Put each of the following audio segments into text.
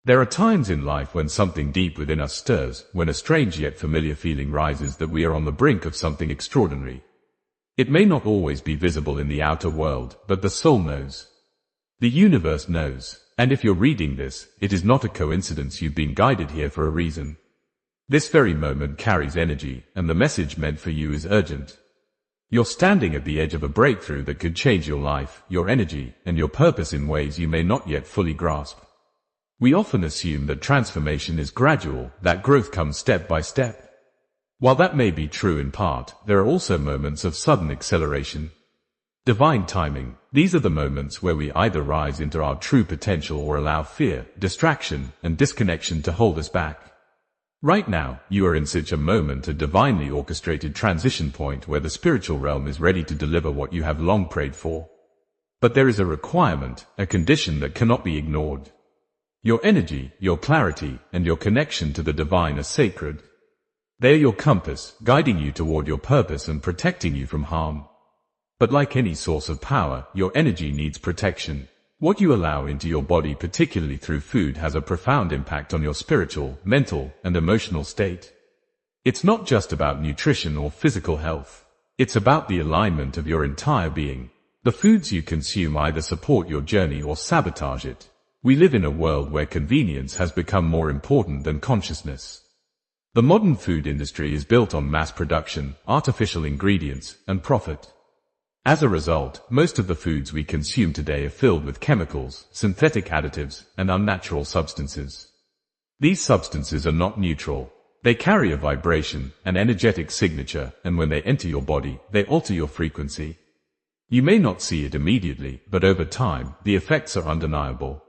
There are times in life when something deep within us stirs, when a strange yet familiar feeling rises that we are on the brink of something extraordinary. It may not always be visible in the outer world, but the soul knows. The universe knows. And if you're reading this, it is not a coincidence. You've been guided here for a reason. This very moment carries energy, and the message meant for you is urgent. You're standing at the edge of a breakthrough that could change your life, your energy, and your purpose in ways you may not yet fully grasp. We often assume that transformation is gradual, that growth comes step by step. While that may be true in part, there are also moments of sudden acceleration. Divine timing. These are the moments where we either rise into our true potential or allow fear, distraction, and disconnection to hold us back. Right now, you are in such a moment, a divinely orchestrated transition point where the spiritual realm is ready to deliver what you have long prayed for. But there is a requirement, a condition that cannot be ignored. Your energy, your clarity, and your connection to the divine are sacred. They are your compass, guiding you toward your purpose and protecting you from harm. But like any source of power, your energy needs protection. What you allow into your body, particularly through food, has a profound impact on your spiritual, mental, and emotional state. It's not just about nutrition or physical health. It's about the alignment of your entire being. The foods you consume either support your journey or sabotage it. We live in a world where convenience has become more important than consciousness. The modern food industry is built on mass production, artificial ingredients, and profit. As a result, most of the foods we consume today are filled with chemicals, synthetic additives, and unnatural substances. These substances are not neutral. They carry a vibration, an energetic signature, and when they enter your body, they alter your frequency. You may not see it immediately, but over time, the effects are undeniable.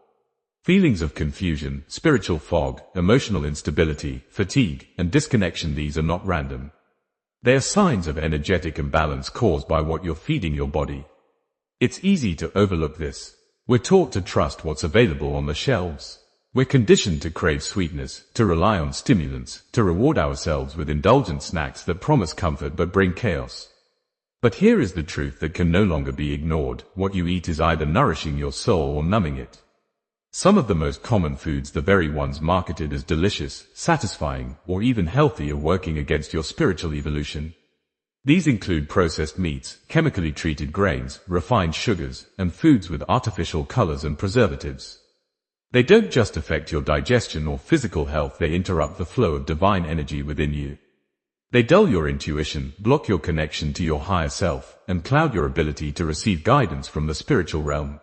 Feelings of confusion, spiritual fog, emotional instability, fatigue, and disconnection, these are not random. They are signs of energetic imbalance caused by what you're feeding your body. It's easy to overlook this. We're taught to trust what's available on the shelves. We're conditioned to crave sweetness, to rely on stimulants, to reward ourselves with indulgent snacks that promise comfort but bring chaos. But here is the truth that can no longer be ignored. What you eat is either nourishing your soul or numbing it. Some of the most common foods, the very ones marketed as delicious, satisfying, or even healthy, are working against your spiritual evolution. These include processed meats, chemically treated grains, refined sugars, and foods with artificial colors and preservatives. They don't just affect your digestion or physical health, they interrupt the flow of divine energy within you. They dull your intuition, block your connection to your higher self, and cloud your ability to receive guidance from the spiritual realm.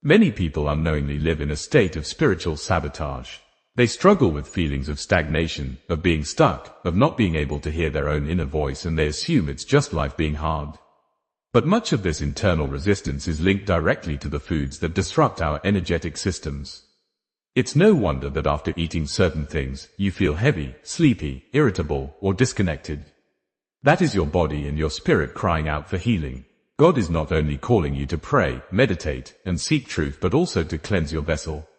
Many people unknowingly live in a state of spiritual sabotage. They struggle with feelings of stagnation, of being stuck, of not being able to hear their own inner voice, and they assume it's just life being hard. But much of this internal resistance is linked directly to the foods that disrupt our energetic systems. It's no wonder that after eating certain things, you feel heavy, sleepy, irritable, or disconnected. That is your body and your spirit crying out for healing. God is not only calling you to pray, meditate, and seek truth, but also to cleanse your vessel.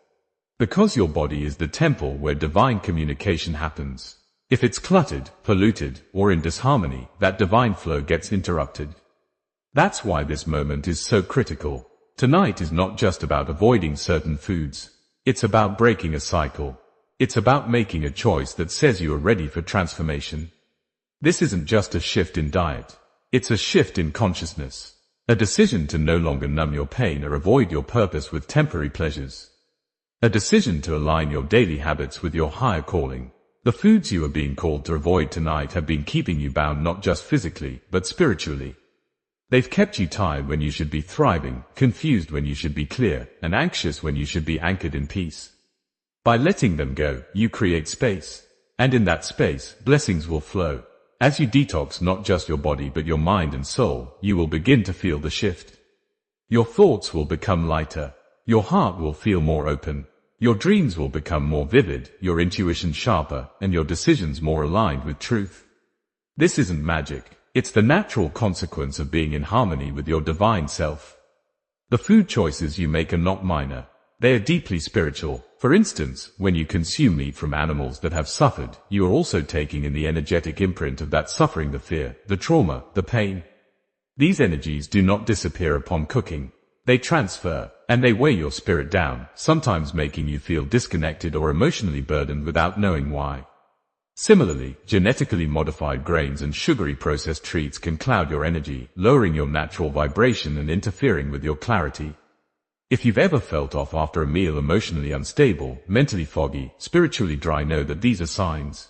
Because your body is the temple where divine communication happens. If it's cluttered, polluted, or in disharmony, that divine flow gets interrupted. That's why this moment is so critical. Tonight is not just about avoiding certain foods. It's about breaking a cycle. It's about making a choice that says you are ready for transformation. This isn't just a shift in diet. It's a shift in consciousness. A decision to no longer numb your pain or avoid your purpose with temporary pleasures. A decision to align your daily habits with your higher calling. The foods you are being called to avoid tonight have been keeping you bound not just physically, but spiritually. They've kept you tired when you should be thriving, confused when you should be clear, and anxious when you should be anchored in peace. By letting them go, you create space. And in that space, blessings will flow. As you detox not just your body but your mind and soul, you will begin to feel the shift. Your thoughts will become lighter. Your heart will feel more open. Your dreams will become more vivid, your intuition sharper, and your decisions more aligned with truth. This isn't magic. It's the natural consequence of being in harmony with your divine self. The food choices you make are not minor. They are deeply spiritual. For instance, when you consume meat from animals that have suffered, you are also taking in the energetic imprint of that suffering, the fear, the trauma, the pain. These energies do not disappear upon cooking. They transfer, and they weigh your spirit down, sometimes making you feel disconnected or emotionally burdened without knowing why. Similarly, genetically modified grains and sugary processed treats can cloud your energy, lowering your natural vibration and interfering with your clarity. If you've ever felt off after a meal, emotionally unstable, mentally foggy, spiritually dry, know that these are signs.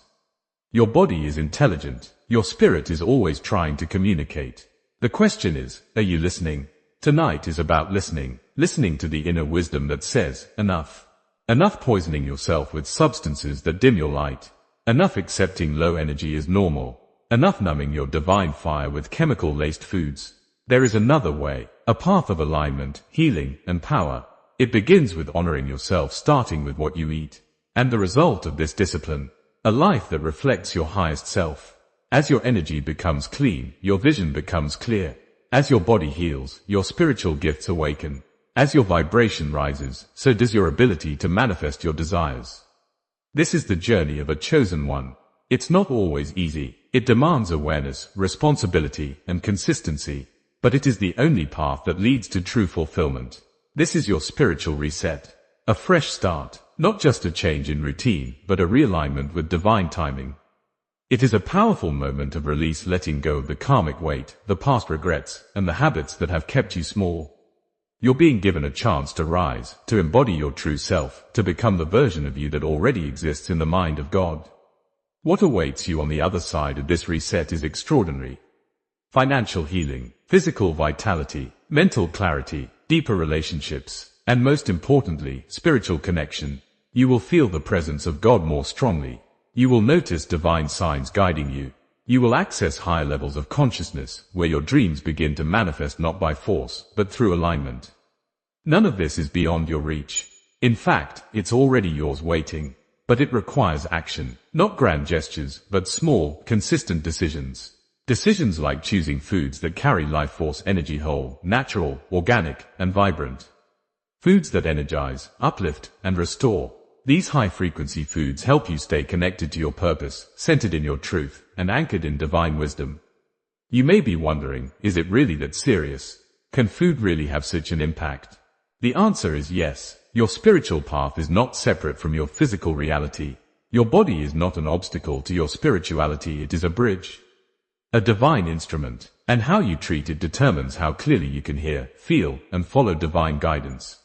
Your body is intelligent. Your spirit is always trying to communicate. The question is, are you listening? Tonight is about listening. Listening to the inner wisdom that says, enough. Enough poisoning yourself with substances that dim your light. Enough accepting low energy as normal. Enough numbing your divine fire with chemical-laced foods. There is another way, a path of alignment, healing, and power. It begins with honoring yourself, starting with what you eat. And the result of this discipline, a life that reflects your highest self. As your energy becomes clean, your vision becomes clear. As your body heals, your spiritual gifts awaken. As your vibration rises, so does your ability to manifest your desires. This is the journey of a chosen one. It's not always easy. It demands awareness, responsibility, and consistency. But it is the only path that leads to true fulfillment. This is your spiritual reset. A fresh start. Not just a change in routine, but a realignment with divine timing. It is a powerful moment of release, letting go of the karmic weight, the past regrets, and the habits that have kept you small. You're being given a chance to rise, to embody your true self, to become the version of you that already exists in the mind of God. What awaits you on the other side of this reset is extraordinary. Financial healing, physical vitality, mental clarity, deeper relationships, and most importantly, spiritual connection. You will feel the presence of God more strongly. You will notice divine signs guiding you. You will access higher levels of consciousness, where your dreams begin to manifest not by force, but through alignment. None of this is beyond your reach. In fact, it's already yours waiting. But it requires action, not grand gestures, but small, consistent decisions. Decisions like choosing foods that carry life force energy, whole, natural, organic, and vibrant. Foods that energize, uplift, and restore. These high-frequency foods help you stay connected to your purpose, centered in your truth, and anchored in divine wisdom. You may be wondering, is it really that serious? Can food really have such an impact? The answer is yes. Your spiritual path is not separate from your physical reality. Your body is not an obstacle to your spirituality, it is a bridge. A divine instrument, and how you treat it determines how clearly you can hear, feel, and follow divine guidance.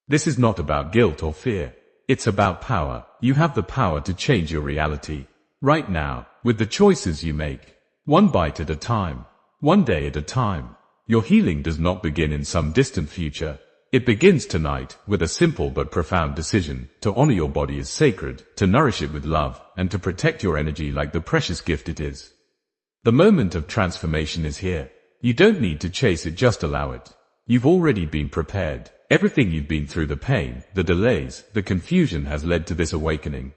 This is not about guilt or fear. It's about power. You have the power to change your reality. Right now, with the choices you make. One bite at a time. One day at a time. Your healing does not begin in some distant future. It begins tonight, with a simple but profound decision, to honor your body as sacred, to nourish it with love, and to protect your energy like the precious gift it is. The moment of transformation is here. You don't need to chase it, just allow it. You've already been prepared. Everything you've been through, the pain, the delays, the confusion has led to this awakening.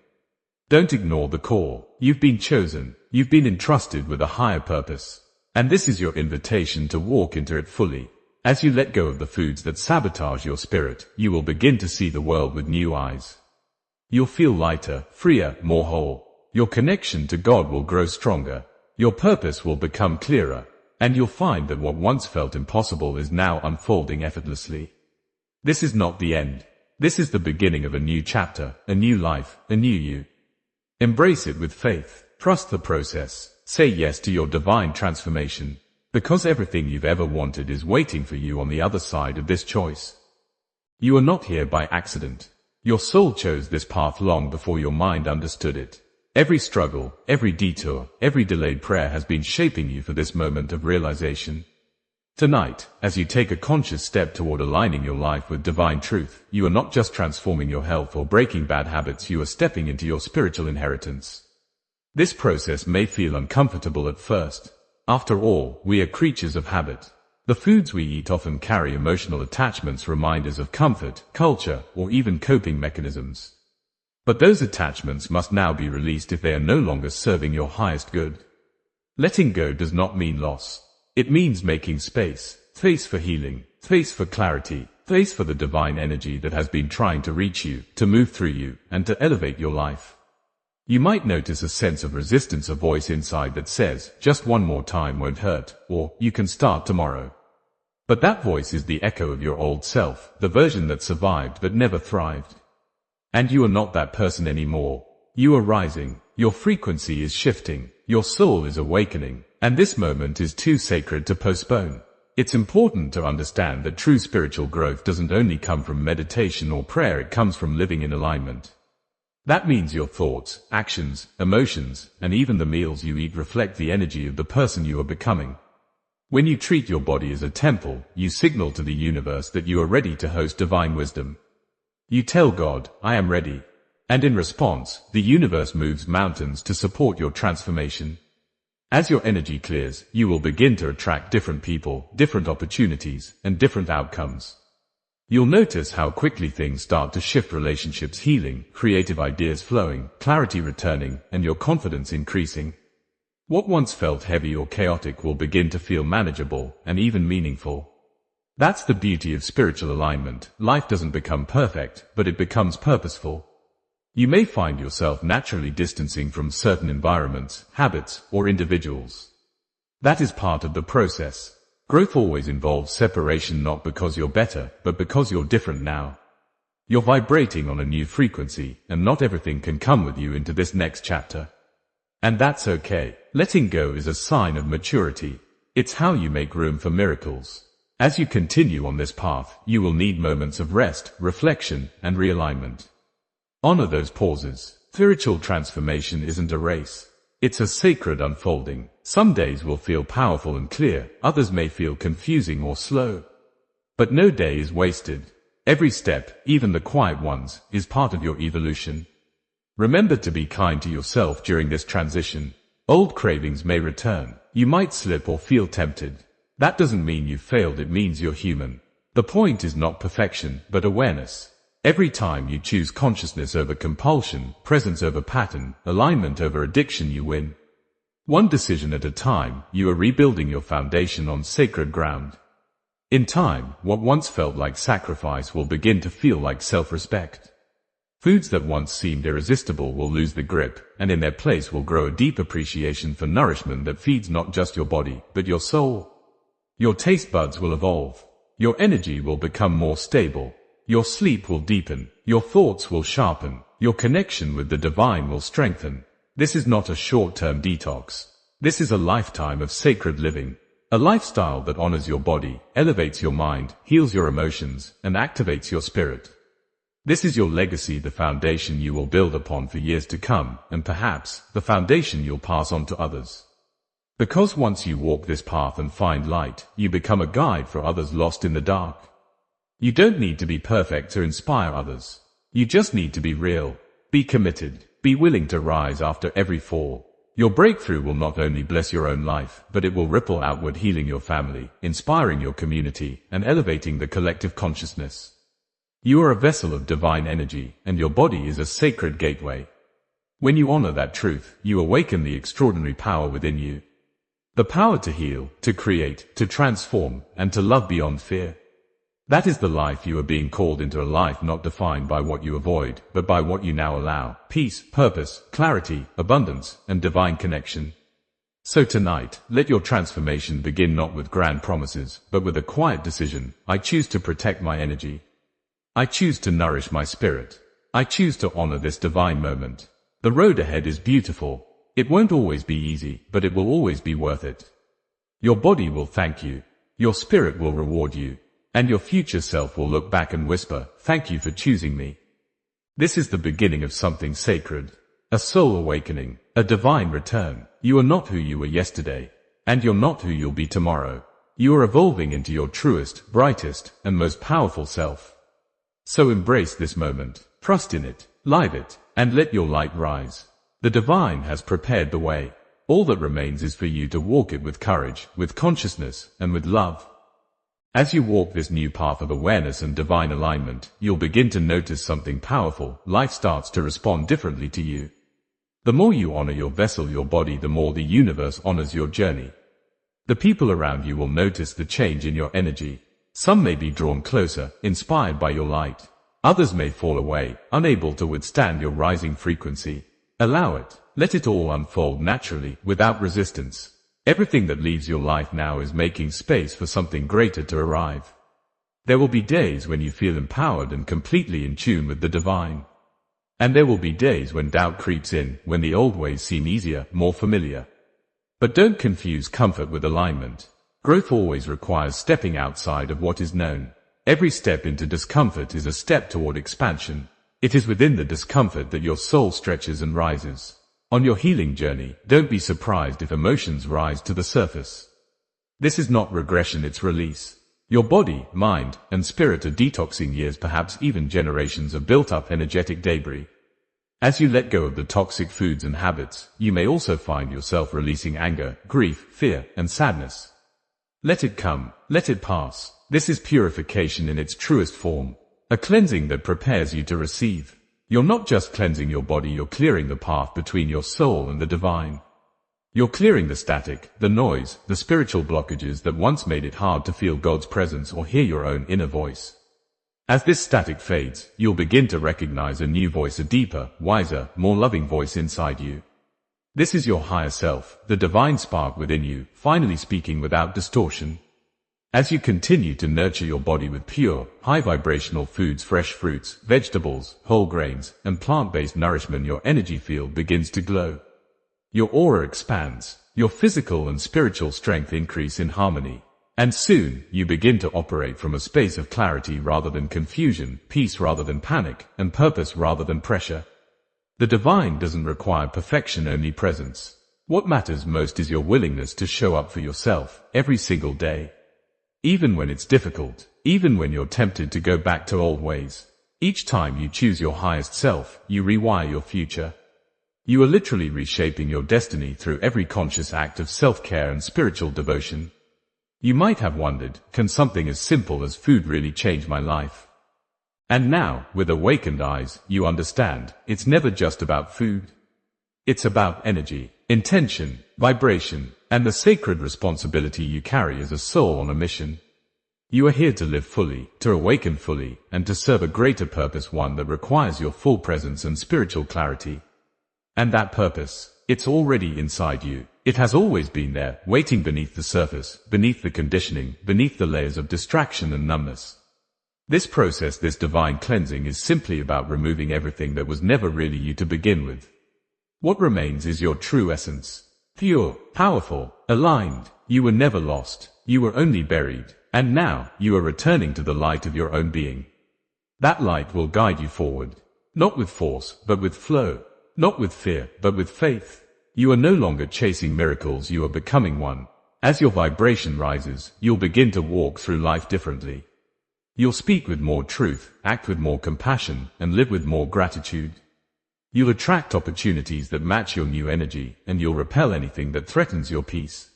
Don't ignore the call. You've been chosen. You've been entrusted with a higher purpose. And this is your invitation to walk into it fully. As you let go of the foods that sabotage your spirit, you will begin to see the world with new eyes. You'll feel lighter, freer, more whole. Your connection to God will grow stronger. Your purpose will become clearer. And you'll find that what once felt impossible is now unfolding effortlessly. This is not the end. This is the beginning of a new chapter, a new life, a new you. Embrace it with faith. Trust the process. Say yes to your divine transformation. Because everything you've ever wanted is waiting for you on the other side of this choice. You are not here by accident. Your soul chose this path long before your mind understood it. Every struggle, every detour, every delayed prayer has been shaping you for this moment of realization. Tonight, as you take a conscious step toward aligning your life with divine truth, you are not just transforming your health or breaking bad habits, you are stepping into your spiritual inheritance. This process may feel uncomfortable at first. After all, we are creatures of habit. The foods we eat often carry emotional attachments, reminders of comfort, culture, or even coping mechanisms. But those attachments must now be released if they are no longer serving your highest good. Letting go does not mean loss. It means making space for healing, space for clarity, space for the divine energy that has been trying to reach you, to move through you, and to elevate your life. You might notice a sense of resistance, a voice inside that says, just one more time won't hurt, or you can start tomorrow. But that voice is the echo of your old self, the version that survived but never thrived. And you are not that person anymore. You are rising, your frequency is shifting, your soul is awakening, and this moment is too sacred to postpone. It's important to understand that true spiritual growth doesn't only come from meditation or prayer, it comes from living in alignment. That means your thoughts, actions, emotions, and even the meals you eat reflect the energy of the person you are becoming. When you treat your body as a temple, you signal to the universe that you are ready to host divine wisdom. You tell God, I am ready. And in response, the universe moves mountains to support your transformation. As your energy clears, you will begin to attract different people, different opportunities, and different outcomes. You'll notice how quickly things start to shift, relationships healing, creative ideas flowing, clarity returning, and your confidence increasing. What once felt heavy or chaotic will begin to feel manageable and even meaningful. That's the beauty of spiritual alignment. Life doesn't become perfect, but it becomes purposeful. You may find yourself naturally distancing from certain environments, habits, or individuals. That is part of the process. Growth always involves separation, not because you're better, but because you're different now. You're vibrating on a new frequency, and not everything can come with you into this next chapter. And that's okay. Letting go is a sign of maturity. It's how you make room for miracles. As you continue on this path, you will need moments of rest, reflection, and realignment. Honor those pauses. Spiritual transformation isn't a race. It's a sacred unfolding. Some days will feel powerful and clear, others may feel confusing or slow. But no day is wasted. Every step, even the quiet ones, is part of your evolution. Remember to be kind to yourself during this transition. Old cravings may return. You might slip or feel tempted. That doesn't mean you failed, it means you're human. The point is not perfection, but awareness. Every time you choose consciousness over compulsion, presence over pattern, alignment over addiction, you win. One decision at a time, you are rebuilding your foundation on sacred ground. In time, what once felt like sacrifice will begin to feel like self-respect. Foods that once seemed irresistible will lose the grip, and in their place will grow a deep appreciation for nourishment that feeds not just your body, but your soul. Your taste buds will evolve. Your energy will become more stable. Your sleep will deepen, your thoughts will sharpen, your connection with the divine will strengthen. This is not a short-term detox. This is a lifetime of sacred living. A lifestyle that honors your body, elevates your mind, heals your emotions, and activates your spirit. This is your legacy, the foundation you will build upon for years to come, and perhaps, the foundation you'll pass on to others. Because once you walk this path and find light, you become a guide for others lost in the dark. You don't need to be perfect to inspire others. You just need to be real. Be committed. Be willing to rise after every fall. Your breakthrough will not only bless your own life, but it will ripple outward, healing your family, inspiring your community, and elevating the collective consciousness. You are a vessel of divine energy, and your body is a sacred gateway. When you honor that truth, you awaken the extraordinary power within you. The power to heal, to create, to transform, and to love beyond fear. That is the life you are being called into, a life not defined by what you avoid, but by what you now allow. Peace, purpose, clarity, abundance, and divine connection. So tonight, let your transformation begin not with grand promises, but with a quiet decision. I choose to protect my energy. I choose to nourish my spirit. I choose to honor this divine moment. The road ahead is beautiful. It won't always be easy, but it will always be worth it. Your body will thank you. Your spirit will reward you. And your future self will look back and whisper, thank you for choosing me. This is the beginning of something sacred. A soul awakening. A divine return. You are not who you were yesterday. And you're not who you'll be tomorrow. You are evolving into your truest, brightest, and most powerful self. So embrace this moment. Trust in it. Live it. And let your light rise. The divine has prepared the way. All that remains is for you to walk it with courage, with consciousness, and with love. As you walk this new path of awareness and divine alignment, you'll begin to notice something powerful. Life starts to respond differently to you. The more you honor your vessel, your body, the more the universe honors your journey. The people around you will notice the change in your energy. Some may be drawn closer, inspired by your light. Others may fall away, unable to withstand your rising frequency. Allow it. Let it all unfold naturally, without resistance. Everything that leaves your life now is making space for something greater to arrive. There will be days when you feel empowered and completely in tune with the divine. And there will be days when doubt creeps in, when the old ways seem easier, more familiar. But don't confuse comfort with alignment. Growth always requires stepping outside of what is known. Every step into discomfort is a step toward expansion. It is within the discomfort that your soul stretches and rises. On your healing journey, don't be surprised if emotions rise to the surface. This is not regression, it's release. Your body, mind, and spirit are detoxing years, perhaps even generations of built-up energetic debris. As you let go of the toxic foods and habits, you may also find yourself releasing anger, grief, fear, and sadness. Let it come, let it pass. This is purification in its truest form. A cleansing that prepares you to receive. You're not just cleansing your body, you're clearing the path between your soul and the divine. You're clearing the static, the noise, the spiritual blockages that once made it hard to feel God's presence or hear your own inner voice. As this static fades, you'll begin to recognize a new voice, a deeper, wiser, more loving voice inside you. This is your higher self, the divine spark within you, finally speaking without distortion. As you continue to nurture your body with pure, high-vibrational foods, fresh fruits, vegetables, whole grains, and plant-based nourishment, your energy field begins to glow. Your aura expands, your physical and spiritual strength increase in harmony. And soon, you begin to operate from a space of clarity rather than confusion, peace rather than panic, and purpose rather than pressure. The divine doesn't require perfection, only presence. What matters most is your willingness to show up for yourself, every single day. Even when it's difficult, even when you're tempted to go back to old ways. Each time you choose your highest self, you rewire your future. You are literally reshaping your destiny through every conscious act of self-care and spiritual devotion. You might have wondered, can something as simple as food really change my life? And now, with awakened eyes, you understand, it's never just about food. It's about energy, intention, vibration, and the sacred responsibility you carry as a soul on a mission. You are here to live fully, to awaken fully, and to serve a greater purpose, one that requires your full presence and spiritual clarity. And that purpose, it's already inside you. It has always been there, waiting beneath the surface, beneath the conditioning, beneath the layers of distraction and numbness. This process, this divine cleansing, is simply about removing everything that was never really you to begin with. What remains is your true essence. Pure, powerful, aligned. You were never lost. You were only buried. And now, you are returning to the light of your own being. That light will guide you forward. Not with force, but with flow. Not with fear, but with faith. You are no longer chasing miracles, you are becoming one. As your vibration rises, you'll begin to walk through life differently. You'll speak with more truth, act with more compassion, and live with more gratitude. You'll attract opportunities that match your new energy, and you'll repel anything that threatens your peace.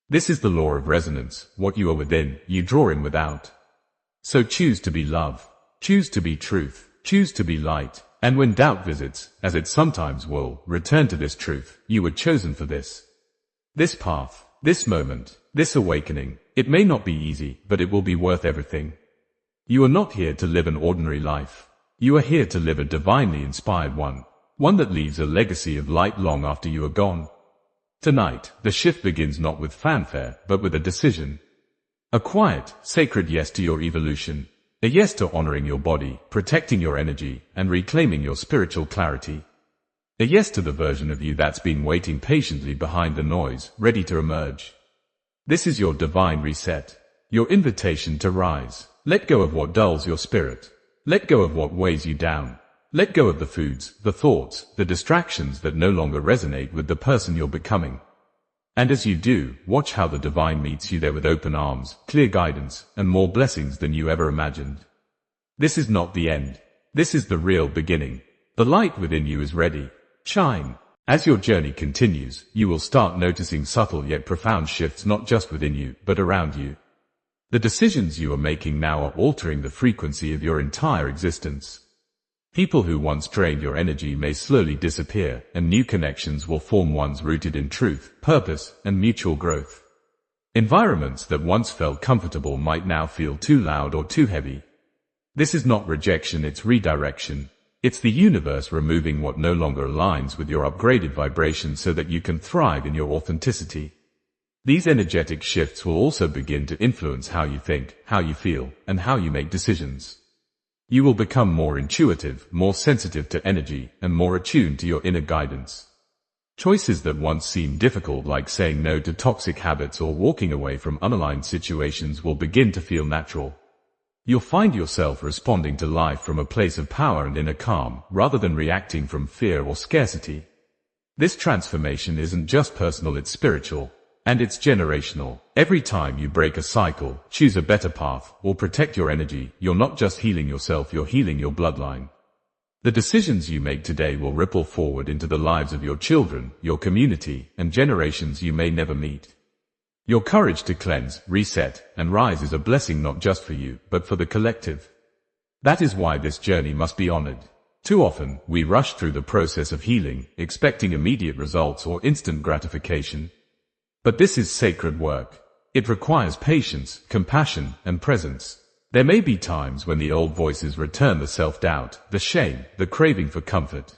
This is the law of resonance. What you are within, you draw in without. So choose to be love. Choose to be truth. Choose to be light. And when doubt visits, as it sometimes will, return to this truth. You were chosen for this. This path, this moment, this awakening. It may not be easy, but it will be worth everything. You are not here to live an ordinary life. You are here to live a divinely inspired one. One that leaves a legacy of light long after you are gone. Tonight, the shift begins not with fanfare, but with a decision. A quiet, sacred yes to your evolution. A yes to honoring your body, protecting your energy, and reclaiming your spiritual clarity. A yes to the version of you that's been waiting patiently behind the noise, ready to emerge. This is your divine reset. Your invitation to rise. Let go of what dulls your spirit. Let go of what weighs you down. Let go of the foods, the thoughts, the distractions that no longer resonate with the person you're becoming. And as you do, watch how the divine meets you there with open arms, clear guidance, and more blessings than you ever imagined. This is not the end. This is the real beginning. The light within you is ready. Shine. As your journey continues, you will start noticing subtle yet profound shifts not just within you, but around you. The decisions you are making now are altering the frequency of your entire existence. People who once drained your energy may slowly disappear, and new connections will form, ones rooted in truth, purpose, and mutual growth. Environments that once felt comfortable might now feel too loud or too heavy. This is not rejection, it's redirection. It's the universe removing what no longer aligns with your upgraded vibration so that you can thrive in your authenticity. These energetic shifts will also begin to influence how you think, how you feel, and how you make decisions. You will become more intuitive, more sensitive to energy, and more attuned to your inner guidance. Choices that once seemed difficult, like saying no to toxic habits or walking away from unaligned situations, will begin to feel natural. You'll find yourself responding to life from a place of power and inner calm, rather than reacting from fear or scarcity. This transformation isn't just personal, it's spiritual. And it's generational. Every time you break a cycle, choose a better path, or protect your energy, you're not just healing yourself, you're healing your bloodline. The decisions you make today will ripple forward into the lives of your children, your community, and generations you may never meet. Your courage to cleanse, reset, and rise is a blessing not just for you, but for the collective. That is why this journey must be honored. Too often, we rush through the process of healing, expecting immediate results or instant gratification. But this is sacred work. It requires patience, compassion, and presence. There may be times when the old voices return, the self-doubt, the shame, the craving for comfort.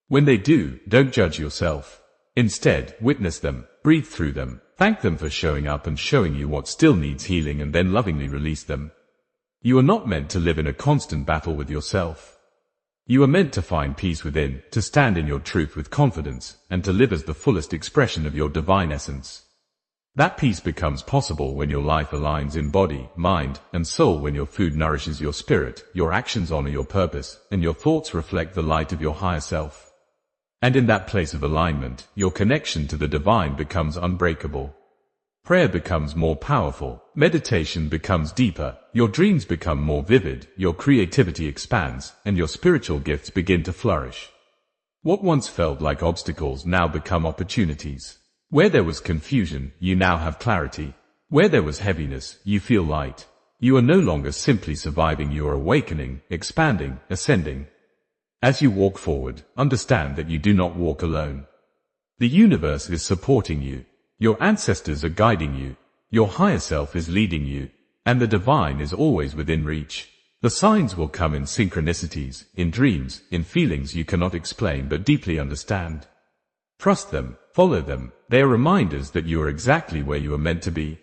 When they do, don't judge yourself. Instead, witness them, breathe through them, thank them for showing up and showing you what still needs healing, and then lovingly release them. You are not meant to live in a constant battle with yourself. You are meant to find peace within, to stand in your truth with confidence, and to live as the fullest expression of your divine essence. That peace becomes possible when your life aligns in body, mind, and soul, when your food nourishes your spirit, your actions honor your purpose, and your thoughts reflect the light of your higher self. And in that place of alignment, your connection to the divine becomes unbreakable. Prayer becomes more powerful, meditation becomes deeper, your dreams become more vivid, your creativity expands, and your spiritual gifts begin to flourish. What once felt like obstacles now become opportunities. Where there was confusion, you now have clarity. Where there was heaviness, you feel light. You are no longer simply surviving, you are awakening, expanding, ascending. As you walk forward, understand that you do not walk alone. The universe is supporting you. Your ancestors are guiding you. Your higher self is leading you. And the divine is always within reach. The signs will come in synchronicities, in dreams, in feelings you cannot explain but deeply understand. Trust them, follow them. They are reminders that you are exactly where you are meant to be.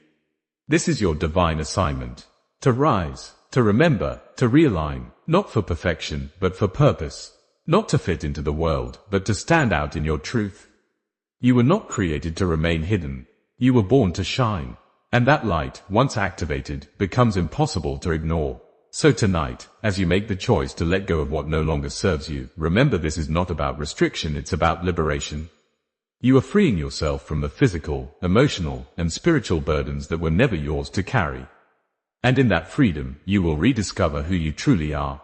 This is your divine assignment. To rise, to remember, to realign, not for perfection, but for purpose. Not to fit into the world, but to stand out in your truth. You were not created to remain hidden. You were born to shine. And that light, once activated, becomes impossible to ignore. So tonight, as you make the choice to let go of what no longer serves you, remember this is not about restriction, it's about liberation. You are freeing yourself from the physical, emotional, and spiritual burdens that were never yours to carry. And in that freedom, you will rediscover who you truly are.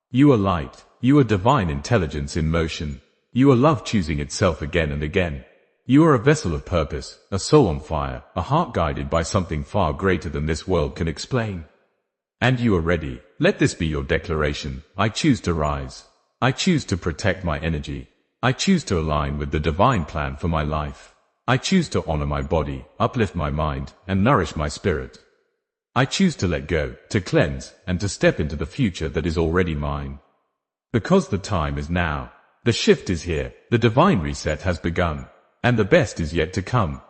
You are light. You are divine intelligence in motion. You are love choosing itself again and again. You are a vessel of purpose, a soul on fire, a heart guided by something far greater than this world can explain. And you are ready. Let this be your declaration. I choose to rise. I choose to protect my energy. I choose to align with the divine plan for my life. I choose to honor my body, uplift my mind, and nourish my spirit. I choose to let go, to cleanse, and to step into the future that is already mine. Because the time is now. The shift is here. The divine reset has begun. And the best is yet to come.